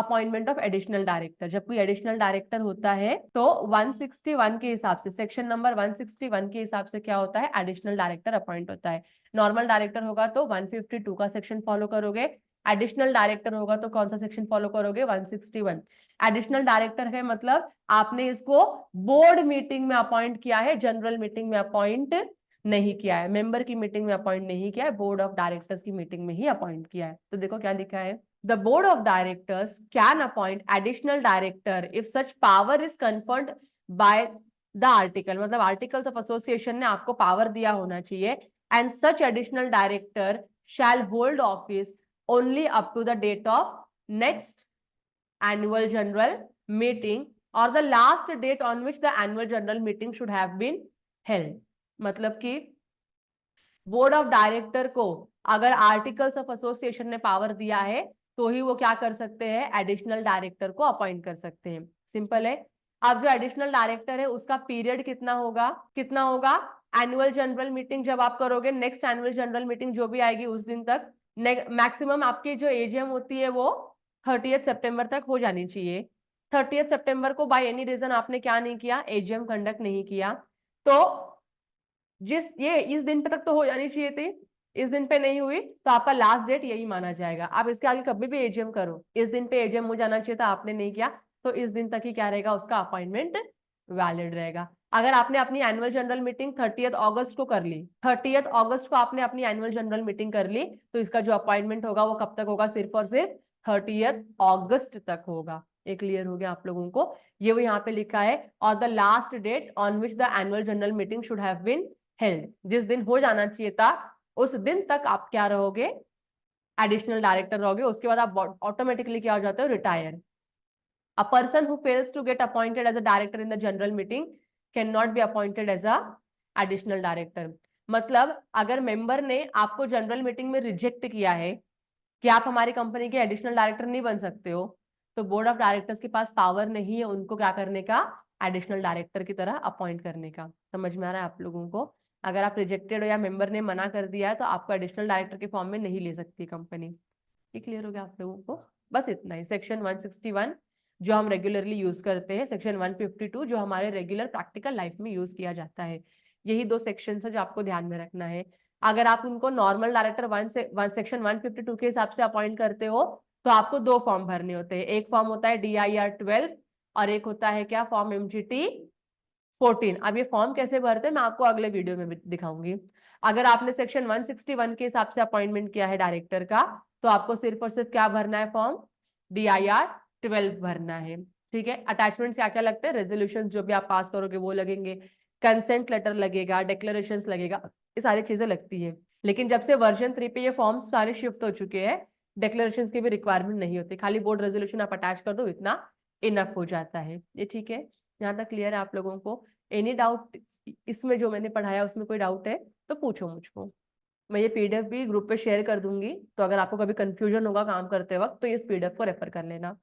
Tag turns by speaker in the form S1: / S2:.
S1: Appointment of additional director. जब कोई additional director होता है तो 161 के हिसाब से, सेक्शन नंबर 161 के हिसाब से क्या होता है, एडिशनल डायरेक्टर अपॉइंट होता है। नॉर्मल डायरेक्टर होगा तो 152 का सेक्शन फॉलो करोगे, एडिशनल डायरेक्टर होगा तो कौन सा सेक्शन फॉलो करोगे, 161। एडिशनल डायरेक्टर है मतलब आपने इसको बोर्ड मीटिंग में अपॉइंट किया है, जनरल मीटिंग में अपॉइंट नहीं किया है, मेंबर की मीटिंग में अपॉइंट नहीं किया है, बोर्ड ऑफ डायरेक्टर्स की मीटिंग में ही अपॉइंट किया है। तो देखो क्या लिखा है, the board of directors can appoint additional director if such power is conferred by the article, मतलब आर्टिकल्स ऑफ एसोसिएशन ने आपको पावर दिया होना चाहिए, and such additional director shall hold office only up to the date of next annual general meeting or the last date on which the annual general meeting should have been held। मतलब कि board of director को अगर articles of association ने power दिया है तो ही वो क्या कर सकते हैं, एडिशनल डायरेक्टर को अपॉइंट कर सकते हैं। सिंपल है। अब जो एडिशनल डायरेक्टर है उसका पीरियड कितना होगा, एनुअल जनरल मीटिंग जब आप करोगे, नेक्स्ट एनुअल जनरल मीटिंग जो भी आएगी उस दिन तक, मैक्सिमम आपकी जो एजीएम होती है वो 30 सितंबर तक हो जानी चाहिए। 30 सितंबर को बाय एनी रीजन आपने क्या नहीं किया, एजीएम कंडक्ट नहीं किया, तो इस दिन पे तक तो हो जानी चाहिए थी, इस दिन पे नहीं हुई तो आपका लास्ट डेट यही माना जाएगा। आप इसके आगे कभी भी एजीएम करो, इस दिन पे एजीएम हो जाना चाहिए था, आपने नहीं किया तो इस दिन तक ही क्या रहेगा, उसका अपॉइंटमेंट वैलिड रहेगा। अगर आपने अपनी एनुअल जनरल मीटिंग 30 अगस्त को कर ली, 30 अगस्त को आपने अपनी एनुअल जनरल मीटिंग कर ली, तो इसका जो अपॉइंटमेंट होगा वो कब तक होगा, सिर्फ और सिर्फ 30 अगस्त तक होगा। ये क्लियर हो गया आप लोगों को। ये वो यहाँ पे लिखा है, और the last date on which the annual general meeting should have been held, जिस दिन हो जाना चाहिए था उस दिन तक आप क्या रहोगे, एडिशनल डायरेक्टर रहोगे। उसके बाद आप ऑटोमेटिकली क्या हो जाते हो, retire. A person who fails to get appointed as a director in the general meeting can not be appointed as a additional director. मतलब अगर मेंबर ने आपको जनरल मीटिंग में रिजेक्ट किया है कि आप हमारी कंपनी के एडिशनल डायरेक्टर नहीं बन सकते हो, तो बोर्ड ऑफ डायरेक्टर्स के पास पावर नहीं है उनको क्या करने का, एडिशनल डायरेक्टर की तरह अपॉइंट करने का। समझ में आ रहा है आप लोगों को। अगर आप रिजेक्टेड हो या मेंबर ने मना कर दिया है तो आपको एडिशनल डायरेक्टर के फॉर्म में नहीं ले सकती कंपनी। ये क्लियर हो गया आप लोगों को। बस इतना ही। सेक्शन 161 जो हम रेगुलरली यूज करते हैं, सेक्शन 152 जो हमारे रेगुलर प्रैक्टिकल लाइफ में यूज किया जाता है। यही दो सेक्शन है जो आपको ध्यान में रखना है। अगर आप उनको नॉर्मल डायरेक्टर सेक्शन 152 के हिसाब से अपॉइंट करते हो तो आपको दो फॉर्म भरने होते हैं। एक फॉर्म होता है DIR 12 और एक होता है क्या, फॉर्म MGT 14। अब ये फॉर्म कैसे भरते हैं मैं आपको अगले वीडियो में भी दिखाऊंगी। अगर आपने सेक्शन 161 के हिसाब से अपॉइंटमेंट किया है डायरेक्टर का तो आपको सिर्फ और सिर्फ क्या भरना है, फॉर्म DIR 12 भरना है। ठीक है। अटैचमेंट क्या क्या लगते हैं, रेजोल्यूशन जो भी आप पास करोगे वो लगेंगे, कंसेंट लेटर लगेगा, डिक्लेरेशन लगेगा, ये सारी चीजें लगती है। लेकिन जब से वर्जन 3 पे ये फॉर्म्स सारे शिफ्ट हो चुके हैं, डिक्लेरेशन की भी रिक्वायरमेंट नहीं होती, खाली बोर्ड रेजोल्यूशन आप अटैच कर दो, इतना इनफ हो जाता है। ये ठीक है, यहाँ तक क्लियर है आप लोगों को। एनी डाउट इसमें जो मैंने पढ़ाया उसमें कोई डाउट है तो पूछो मुझको। मैं ये PDF भी ग्रुप पे शेयर कर दूंगी, तो अगर आपको कभी कंफ्यूजन होगा काम करते वक्त तो इस PDF को रेफर कर लेना।